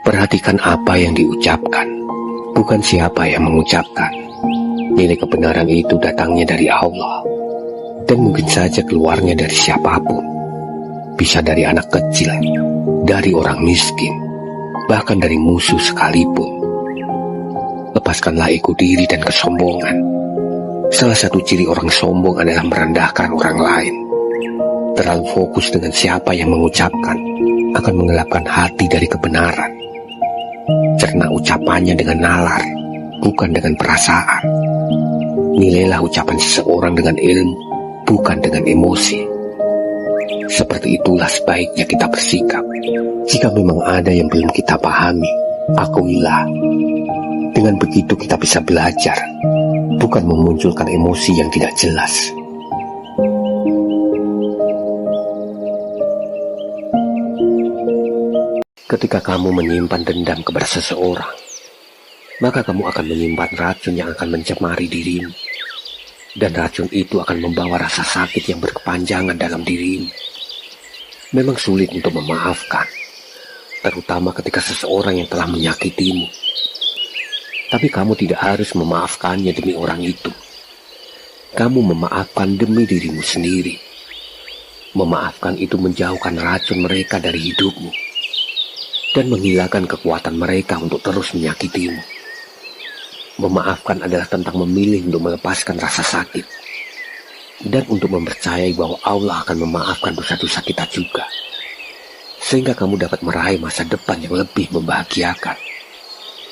Perhatikan apa yang diucapkan, bukan siapa yang mengucapkan. Nilai kebenaran itu datangnya dari Allah, dan mungkin saja keluarnya dari siapapun. Bisa dari anak kecil, dari orang miskin, bahkan dari musuh sekalipun. Lepaskanlah ego diri dan kesombongan. Salah satu ciri orang sombong adalah merendahkan orang lain. Terlalu fokus dengan siapa yang mengucapkan akan menggelapkan hati dari kebenaran. Cerna ucapannya dengan nalar, bukan dengan perasaan. Nilailah ucapan seseorang dengan ilmu, bukan dengan emosi. Seperti itulah sebaiknya kita bersikap. Jika memang ada yang belum kita pahami, akuilah. Dengan begitu kita bisa belajar, bukan memunculkan emosi yang tidak jelas. Ketika kamu menyimpan dendam kepada seseorang, maka kamu akan menyimpan racun yang akan mencemari dirimu. Dan racun itu akan membawa rasa sakit yang berkepanjangan dalam dirimu. Memang sulit untuk memaafkan, terutama ketika seseorang yang telah menyakitimu. Tapi kamu tidak harus memaafkannya demi orang itu. Kamu memaafkan demi dirimu sendiri. Memaafkan itu menjauhkan racun mereka dari hidupmu dan menghilangkan kekuatan mereka untuk terus menyakitimu. Memaafkan adalah tentang memilih untuk melepaskan rasa sakit dan untuk mempercayai bahwa Allah akan memaafkan dosa-dosa kita juga, sehingga kamu dapat meraih masa depan yang lebih membahagiakan.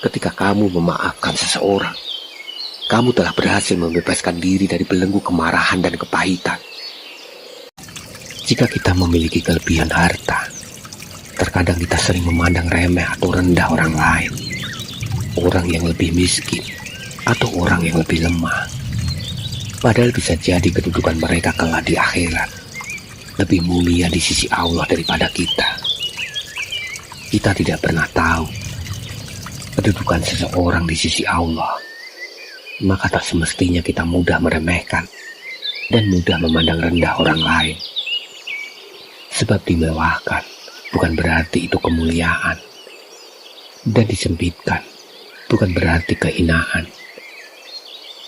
Ketika kamu memaafkan seseorang, kamu telah berhasil membebaskan diri dari belenggu kemarahan dan kepahitan. Jika kita memiliki kelebihan harta, terkadang kita sering memandang remeh atau rendah orang lain, orang yang lebih miskin, atau orang yang lebih lemah. Padahal bisa jadi kedudukan mereka kelak di akhirat lebih mulia di sisi Allah daripada kita. Kita tidak pernah tahu kedudukan seseorang di sisi Allah, maka tak semestinya kita mudah meremehkan dan mudah memandang rendah orang lain. Sebab dimewahkan bukan berarti itu kemuliaan, dan disempitkan bukan berarti kehinaan.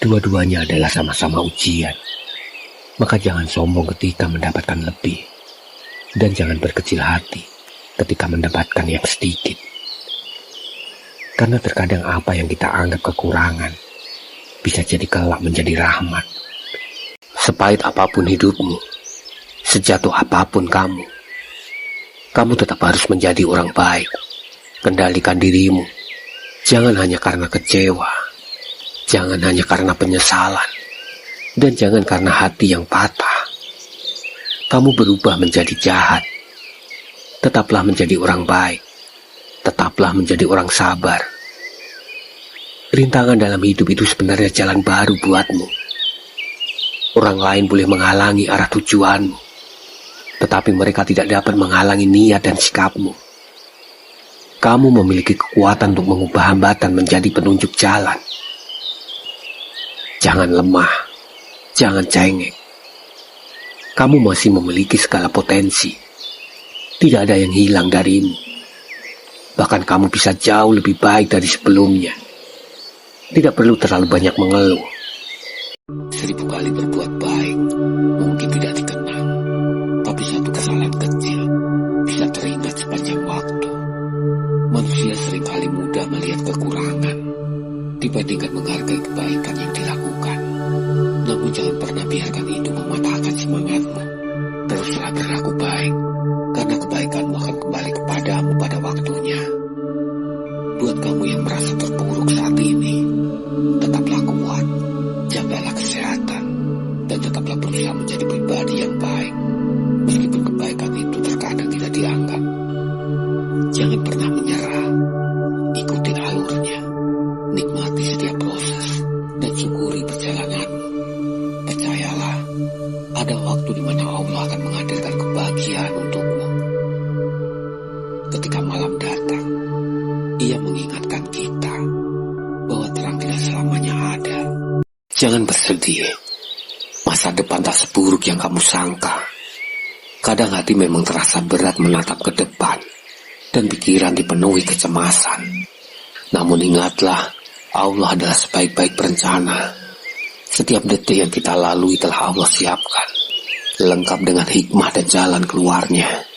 Dua-duanya adalah sama-sama ujian. Maka jangan sombong ketika mendapatkan lebih, dan jangan berkecil hati ketika mendapatkan yang sedikit. Karena terkadang apa yang kita anggap kekurangan bisa jadi kelak menjadi rahmat. Sepahit apapun hidupmu, sejatuh apapun kamu tetap harus menjadi orang baik. Kendalikan dirimu. Jangan hanya karena kecewa, jangan hanya karena penyesalan, dan jangan karena hati yang patah. Kamu berubah menjadi jahat. Tetaplah menjadi orang baik. Tetaplah menjadi orang sabar. Rintangan dalam hidup itu sebenarnya jalan baru buatmu. Orang lain boleh menghalangi arah tujuanmu, tetapi mereka tidak dapat menghalangi niat dan sikapmu. Kamu memiliki kekuatan untuk mengubah hambatan menjadi penunjuk jalan. Jangan lemah, jangan cengeng. Kamu masih memiliki segala potensi. Tidak ada yang hilang darimu. Bahkan kamu bisa jauh lebih baik dari sebelumnya. Tidak perlu terlalu banyak mengeluh. 1000 kali berbuat baik mungkin tidak dikenang, tapi satu kesalahan kecil bisa teringat sepanjang waktu. Manusia seringkali mudah melihat kekurangan dibandingkan menghargai kebaikan yang dilakukan. Namun jangan pernah biarkan itu mematahkan semangatmu. Teruslah berlaku baik, karena kebaikanmu akan kembali kepadamu pada waktunya. Buat kamu yang merasa terpuruk saat ini, tetaplah kuat, jagalah kesehatan, dan tetaplah berusaha menjadi pribadi yang baik. Meskipun kebaikan itu terkadang tidak dianggap. Jangan pernah menyerah, ikuti alurnya, nikmati setiap proses, dan syukuri perjalananmu. Percayalah, ada waktu di mana Allah akan menghadirkan kebahagiaan untukmu. Ketika malam datang, Ia mengingatkan kita bahwa terang tidak selamanya ada. Jangan bersedih, masa depan tak seburuk yang kamu sangka. Kadang hati memang terasa berat menatap ke depan, dan pikiran dipenuhi kecemasan. Namun ingatlah, Allah adalah sebaik-baik perencana. Setiap detik yang kita lalui telah Allah siapkan, lengkap dengan hikmah dan jalan keluarnya.